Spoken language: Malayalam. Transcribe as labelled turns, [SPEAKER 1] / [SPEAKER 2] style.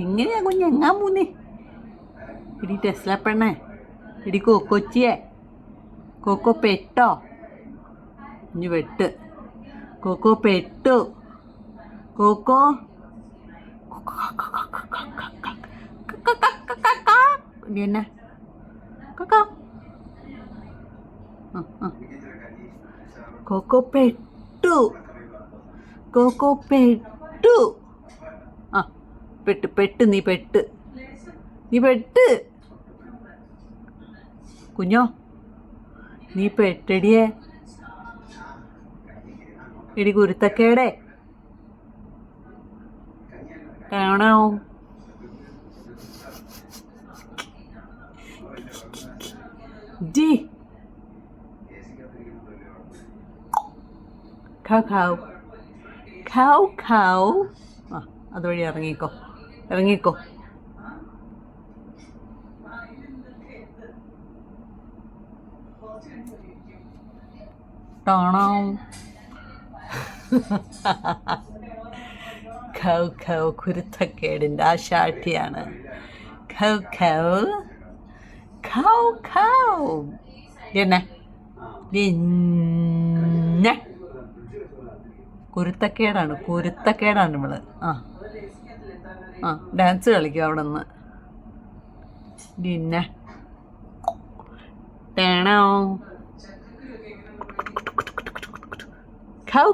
[SPEAKER 1] എങ്ങനെയാ കുഞ്ഞെങ്ങാൻ മൂന്നേ ഇടി ടെസ്ല പെണ്ണേ ഇടി കൊച്ചിയെ കൊക്കോ പെട്ടോ ഇനി വെട്ട് കൊക്കോ പെട്ടു കൊക്കോ എന്നാ കൊക്കോ പെട്ടു കൊക്കോ പെട്ടു ആ പെട്ട് നീ പെട്ട് കുഞ്ഞോ നീ പെട്ടടിയേ എടി കുരുത്തക്കേടെ കാണോ ജി ഖാവ് ആ അതുവഴി ഇറങ്ങിക്കോ ടാണോ ഖൗ കുരുത്തക്കേടിൻ്റെ ആശാട്ടിയാണ് ഖൗ എന്നെ കുരുത്തക്കേടാണ് നമ്മള് ആ ഡാൻസ് കളിക്കും അവിടെ നിന്ന് പിന്നെ ടേണോ ഖൗ